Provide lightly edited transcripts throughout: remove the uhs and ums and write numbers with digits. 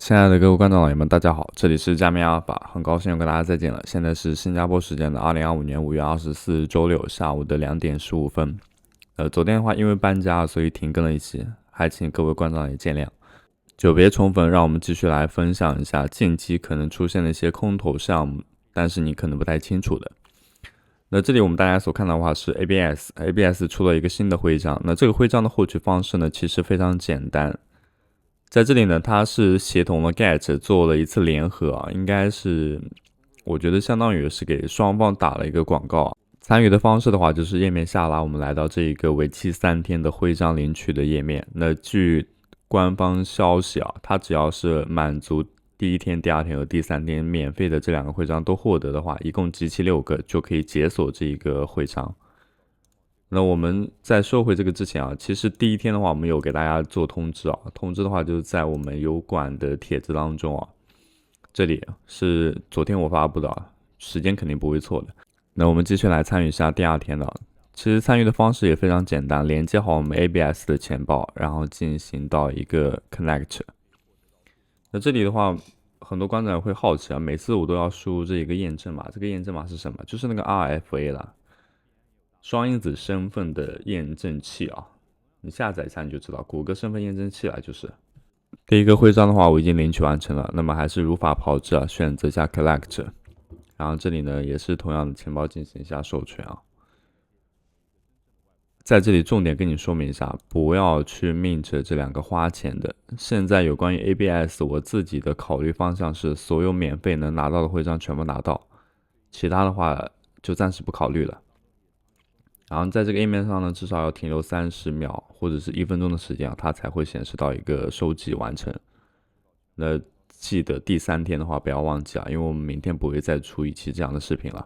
亲爱的各位观众老爷们，大家好，这里是加密阿尔法，很高兴又跟大家再见了。现在是新加坡时间的2025年5月24日周六下午的2点15分。昨天的话因为搬家所以停更了一期，还请各位观众也见谅。久别重逢，让我们继续来分享一下近期可能出现的一些空投项目，但是你可能不太清楚的。那这里我们大家所看到的话是 ABS 出了一个新的徽章。那这个徽章的获取方式呢，其实非常简单。在这里呢，它是协同了 Get 做了一次联合啊，应该是我觉得相当于是给双方打了一个广告。参与的方式的话，就是页面下拉，我们来到这一个为期3天的徽章领取的页面。那据官方消息啊，它只要是满足第1天、第2天和第3天免费的这2个徽章都获得的话，一共集齐6个就可以解锁这一个徽章。那我们在说回这个之前啊，其实第1天的话，我们有给大家做通知啊。通知的话，就是在我们油管的帖子当中啊，这里是昨天我发布的啊，时间肯定不会错的。那我们继续来参与一下第2天的。其实参与的方式也非常简单，连接好我们 ABS 的钱包，然后进行到一个 Connect。那这里的话，很多观众会好奇啊，每次我都要输入这一个验证码，这个验证码是什么？就是那个 RFA 啦。双因子身份的验证器啊，你下载一下你就知道，谷歌身份验证器啦，就是第一个徽章的话我已经领取完成了，那么还是如法炮制啊，选择一下 Collect， 然后这里呢也是同样的钱包进行一下授权啊。在这里重点跟你说明一下，不要去 mint 这2个花钱的。现在有关于 ABS 我自己的考虑方向是，所有免费能拿到的徽章全部拿到，其他的话就暂时不考虑了。然后在这个页面上呢，至少要停留30秒或者是1分钟的时间啊，它才会显示到一个收集完成。那记得第3天的话不要忘记啊，因为我们明天不会再出一期这样的视频了。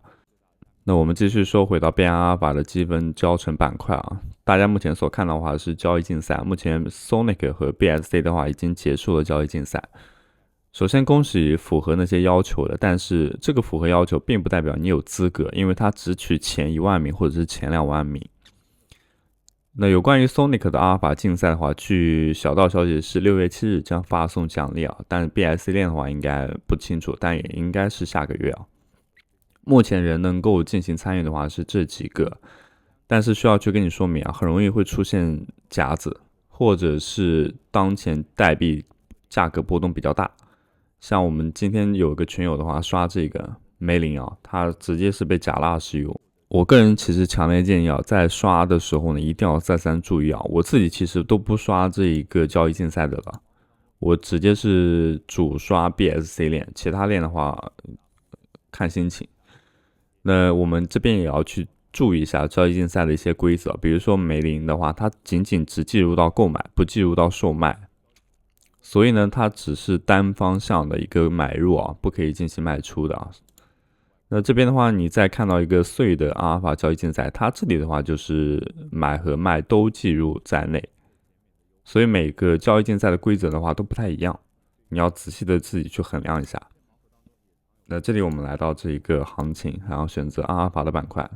那我们继续说回到变阿尔法的积分教程板块啊，大家目前所看到的话是交易竞赛，目前 Sonic 和 BSC 的话已经结束了交易竞赛。首先恭喜符合那些要求的，但是这个符合要求并不代表你有资格，因为它只取前1万名或者是前2万名。那有关于 Sonic 的阿尔法竞赛的话，据小道消息是6月7日将发送奖励啊，但 BSC 链的话应该不清楚，但也应该是下个月啊。目前人能够进行参与的话是这几个，但是需要去跟你说明啊，很容易会出现夹子，或者是当前代币价格波动比较大。像我们今天有一个群友的话刷这个梅林啊，他直接是被假拉石油。我个人其实强烈建议啊，在刷的时候呢，一定要再三注意啊。我自己其实都不刷这一个交易竞赛的了，我直接是主刷 BSC 链，其他链的话看心情。那我们这边也要去注意一下交易竞赛的一些规则，比如说梅林的话，它仅只计入到购买，不计入到售卖。所以呢，它只是单方向的一个买入啊，不可以进行卖出的啊。那这边的话，你再看到一个碎的阿尔法交易竞赛，它这里的话就是买和卖都计入在内，所以每个交易竞赛的规则的话都不太一样，你要仔细的自己去衡量一下。那这里我们来到这一个行情，然后选择阿尔法的板块，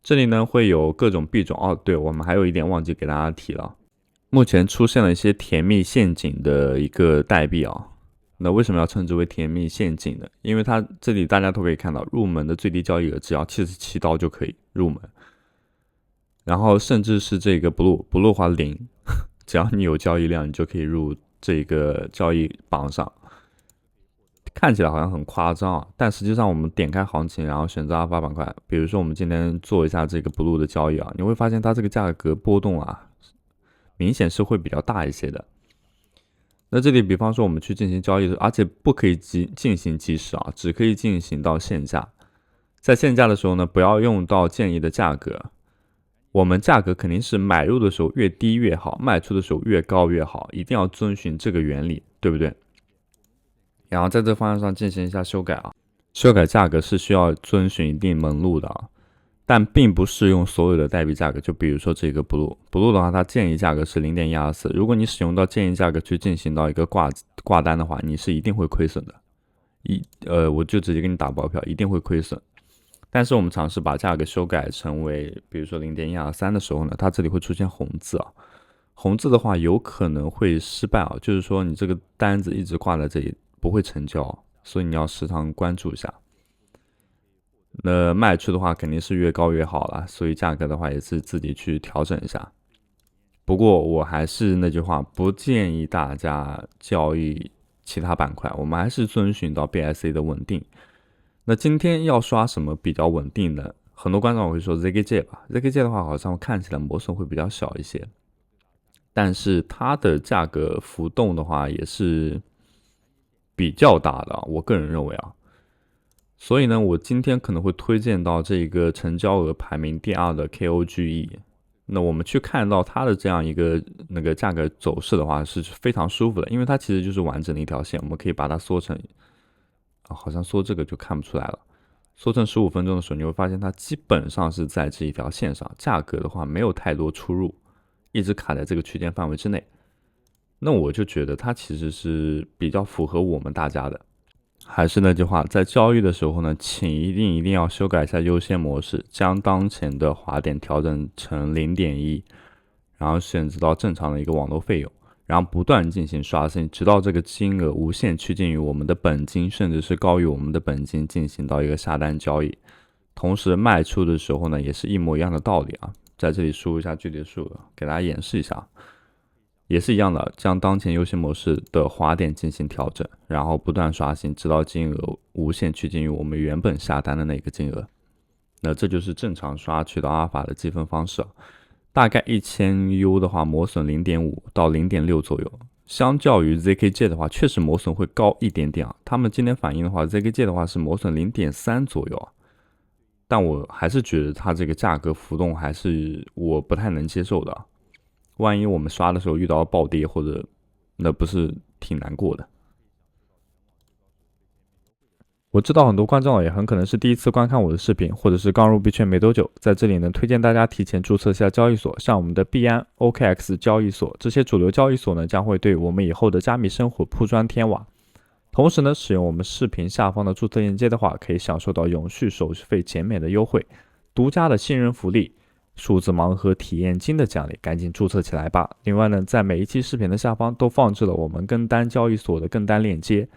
这里呢会有各种币种哦。对，我们还有一点忘记给大家提了。目前出现了一些甜蜜陷阱的一个代币啊，那为什么要称之为甜蜜陷阱呢？因为它这里大家都可以看到，入门的最低交易额只要77刀就可以入门，然后甚至是这个 blue 的话0，只要你有交易量，你就可以入这个交易榜上。看起来好像很夸张啊，但实际上我们点开行情，然后选择阿尔法板块，比如说我们今天做一下这个 blue 的交易啊，你会发现它这个价格波动啊，明显是会比较大一些的。那这里比方说我们去进行交易，而且不可以进行即时啊，只可以进行到限价。在限价的时候呢，不要用到建议的价格，我们价格肯定是买入的时候越低越好，卖出的时候越高越好，一定要遵循这个原理，对不对？然后在这方向上进行一下修改啊，修改价格是需要遵循一定门路的啊。但并不适用所有的代币价格，就比如说这个 blue 的话，它建议价格是 0.124， 如果你使用到建议价格去进行到一个挂单的话，你是一定会亏损的。我就直接给你打包票，一定会亏损。但是我们尝试把价格修改成为比如说 0.123 的时候呢，它这里会出现红字啊，红字的话有可能会失败啊，就是说你这个单子一直挂在这里不会成交，所以你要时常关注一下。那卖出的话肯定是越高越好了，所以价格的话也是自己去调整一下。不过我还是那句话，不建议大家交易其他板块，我们还是遵循到 BSC 的稳定。那今天要刷什么比较稳定的？很多观众会说 ZKJ 吧，ZKJ 的话好像看起来磨损会比较小一些，但是它的价格浮动的话也是比较大的，我个人认为啊。所以呢，我今天可能会推荐到这个成交额排名第2的 KOGE。那我们去看到它的这样一个价格走势的话，是非常舒服的，因为它其实就是完整的一条线。我们可以把它缩成，好像缩这个就看不出来了。缩成15分钟的时候，你会发现它基本上是在这一条线上，价格的话没有太多出入，一直卡在这个区间范围之内。那我就觉得它其实是比较符合我们大家的。还是那句话，在交易的时候呢，请一定要修改一下优先模式，将当前的滑点调整成0.1，然后选择到正常的一个网络费用，然后不断进行刷新，直到这个金额无限趋近于我们的本金，甚至是高于我们的本金，进行到一个下单交易。同时卖出的时候呢，也是一模一样的道理啊，在这里输入一下具体的数额，给大家演示一下。也是一样的，将当前优先模式的滑点进行调整，然后不断刷新，直到金额无限趋近于我们原本下单的那个金额。那这就是正常刷取到阿尔法的计分方式。大概1000U 的话，磨损0.5到0.6左右。相较于 ZKJ 的话，确实磨损会高一点点啊。他们今天反映的话 ，ZKJ 的话是磨损0.3左右啊。但我还是觉得它这个价格浮动还是我不太能接受的。万一我们刷的时候遇到暴跌，或者那不是挺难过的。我知道很多观众也很可能是第一次观看我的视频，或者是刚入币圈没多久，在这里呢推荐大家提前注册下交易所，像我们的币安、OKX 交易所，这些主流交易所呢将会对我们以后的加密生活铺砖添瓦。同时呢，使用我们视频下方的注册链接的话，可以享受到永续手续费减免的优惠，独家的新人福利。数字盲盒体验金的奖励，赶紧注册起来吧！另外呢，在每一期视频的下方都放置了我们跟单交易所的跟单链接，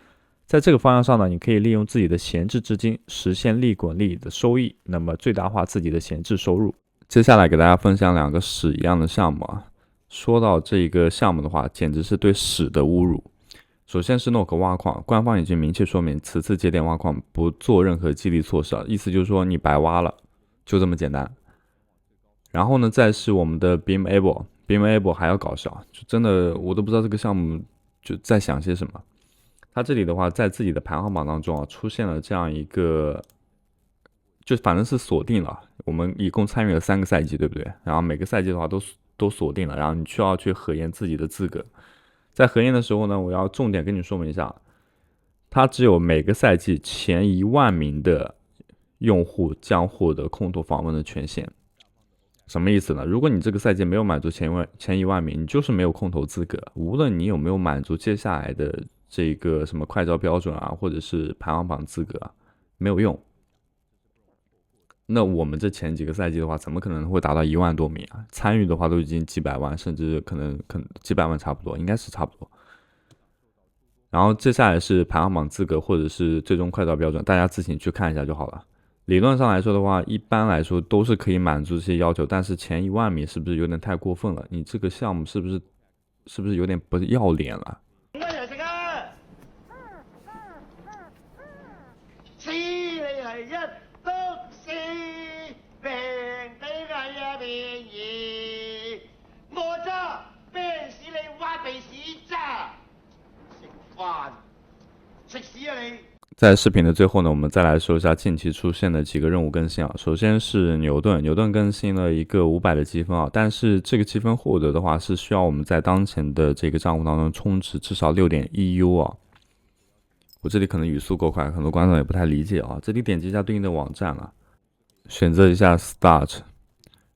在这个方向上呢，你可以利用自己的闲置资金实现利滚利的收益，那么最大化自己的闲置收入。接下来给大家分享2个屎一样的项目啊！说到这个项目的话，简直是对屎的侮辱。首先是 NOK 挖矿，官方已经明确说明，此次节点挖矿不做任何激励措施，意思就是说你白挖了，就这么简单。然后呢，再是我们的 Beamable 还要搞笑，就真的我都不知道这个项目就在想些什么。它这里的话，在自己的排行榜当中啊，出现了这样一个，就反正是锁定了。我们一共参与了3个赛季，对不对？然后每个赛季的话都锁定了，然后你需要去核验自己的资格。在核验的时候呢，我要重点跟你说明一下，它只有每个赛季前10000名的用户将获得空投访问的权限。什么意思呢？如果你这个赛季没有满足前10000名，你就是没有空投资格。无论你有没有满足接下来的这个什么快招标准啊，或者是排行榜资格啊，没有用。那我们这前几个赛季的话，怎么可能会达到1万多名啊？参与的话都已经几百万，甚至可能几百万差不多，应该是差不多。然后接下来是排行榜资格或者是最终快招标准，大家自行去看一下就好了。理论上来说的话，一般来说都是可以满足这些要求，但是前10000名是不是有点太过分了？你这个项目是不是有点不要脸了？食屎啊你！在视频的最后呢，我们再来说一下近期出现的几个任务更新啊。首先是牛顿更新了一个500的积分啊，但是这个积分获得的话是需要我们在当前的这个账户当中充值至少6.1U 啊。我这里可能语速够快，很多观众也不太理解啊。这里点击一下对应的网站啊，选择一下 Start，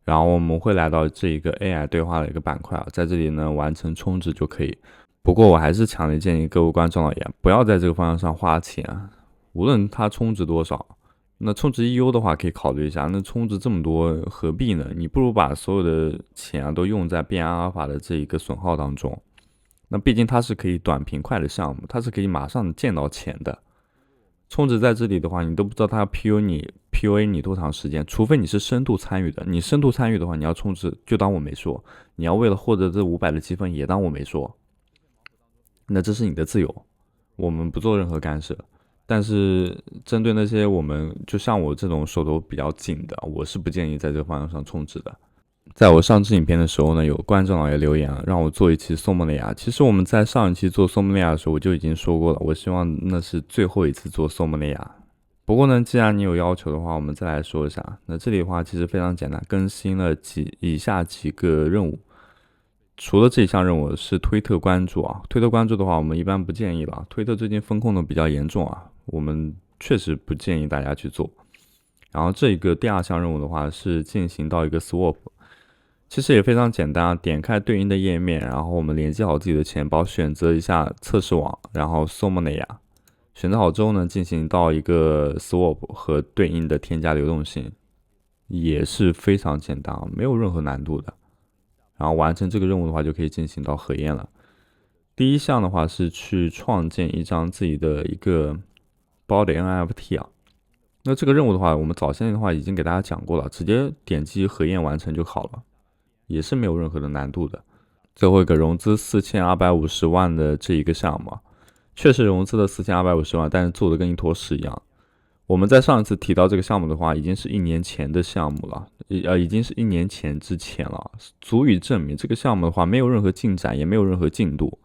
然后我们会来到这一个 AI 对话的一个板块啊，在这里呢完成充值就可以。不过我还是强烈建议各位观众而言，不要在这个方向上花钱啊，无论它充值多少，那充值 EU 的话可以考虑一下，那充值这么多何必呢？你不如把所有的钱啊都用在变阿尔法的这一个损耗当中。那毕竟它是可以短平快的项目，它是可以马上见到钱的。充值在这里的话，你都不知道它要 PUA 你多长时间，除非你是深度参与的。你深度参与的话，你要充值就当我没说，你要为了获得这500的积分也当我没说。那这是你的自由，我们不做任何干涉。但是针对那些我们就像我这种手头比较紧的，我是不建议在这个方向上充值的。在我上支影片的时候呢，有观众老爷留言让我做一期索莫内亚。其实我们在上一期做索莫内亚的时候，我就已经说过了，我希望那是最后一次做索莫内亚。不过呢，既然你有要求的话，我们再来说一下。那这里的话其实非常简单，更新了以下几个任务。除了这一项任务是推特关注啊，推特关注的话，我们一般不建议了。推特最近风控的比较严重啊，我们确实不建议大家去做。然后这一个第2项任务的话是进行到一个 swap， 其实也非常简单啊，点开对应的页面，然后我们连接好自己的钱包，选择一下测试网，然后 Somonea， 选择好之后呢，进行到一个 swap 和对应的添加流动性，也是非常简单啊，没有任何难度的。然后完成这个任务的话，就可以进行到核验了。第1项的话是去创建一张自己的一个包的 NFT 啊。那这个任务的话，我们早先的话已经给大家讲过了，直接点击核验完成就好了，也是没有任何的难度的。最后一个融资4250万的这一个项目，确实融资了4250万，但是做的跟一坨屎一样。我们在上一次提到这个项目的话，已经是1年前的项目了，已经是1年前之前了，足以证明这个项目的话没有任何进展，也没有任何进度。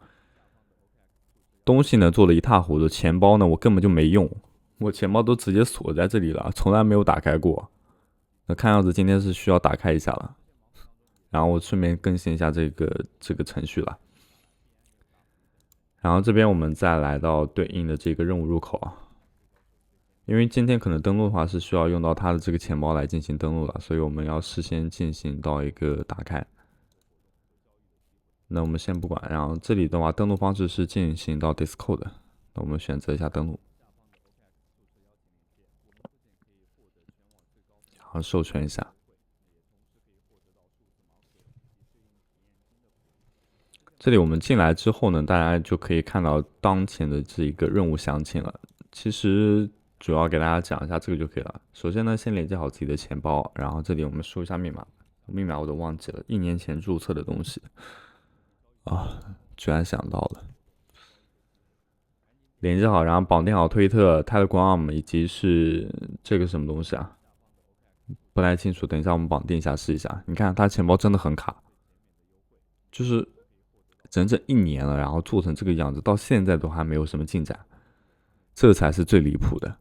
东西呢做的一塌糊涂，钱包呢我根本就没用，我钱包都直接锁在这里了，从来没有打开过。那看样子今天是需要打开一下了，然后我顺便更新一下这个程序了。然后这边我们再来到对应的这个任务入口啊。因为今天可能登录的话是需要用到它的这个钱包来进行登录的，所以我们要事先进行到一个打开。那我们先不管，然后这里的话登录方式是进行到 Discord， 那我们选择一下登录，然后授权一下。这里我们进来之后呢，大家就可以看到当前的这一个任务详情了。其实主要给大家讲一下这个就可以了。首先呢，先连接好自己的钱包，然后这里我们输一下密码，密码我都忘记了，1年前注册的东西啊，居然想到了。连接好，然后绑定好推特、Telegram 以及是这个什么东西啊？不太清楚，等一下我们绑定一下试一下。你看它钱包真的很卡，就是整整1年了，然后做成这个样子，到现在都还没有什么进展，这才是最离谱的。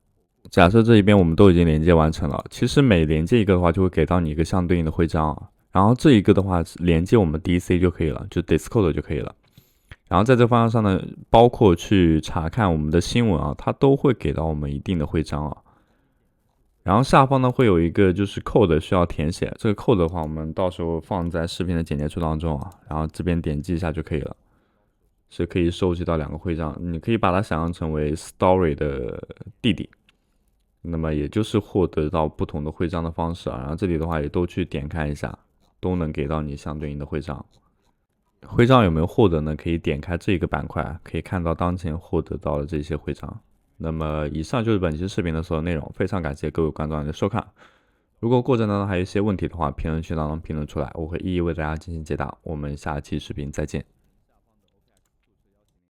假设这一边我们都已经连接完成了，其实每连接一个的话，就会给到你一个相对应的徽章啊。然后这一个的话，连接我们 DC 就可以了，就 Discord 就可以了。然后在这个方向上呢，包括去查看我们的新闻啊，它都会给到我们一定的徽章啊。然后下方呢会有一个就是 code 需要填写，这个 code 的话，我们到时候放在视频的简介处当中啊，然后这边点击一下就可以了，是可以收集到2个徽章，你可以把它想象成为 Story 的弟弟。那么也就是获得到不同的徽章的方式啊，然后这里的话也都去点开一下，都能给到你相对应的徽章。徽章有没有获得呢？可以点开这个板块，可以看到当前获得到的这些徽章。那么以上就是本期视频的所有内容，非常感谢各位观众的收看。如果过程当中还有一些问题的话，评论区当中评论出来，我会一一为大家进行解答。我们下期视频再见。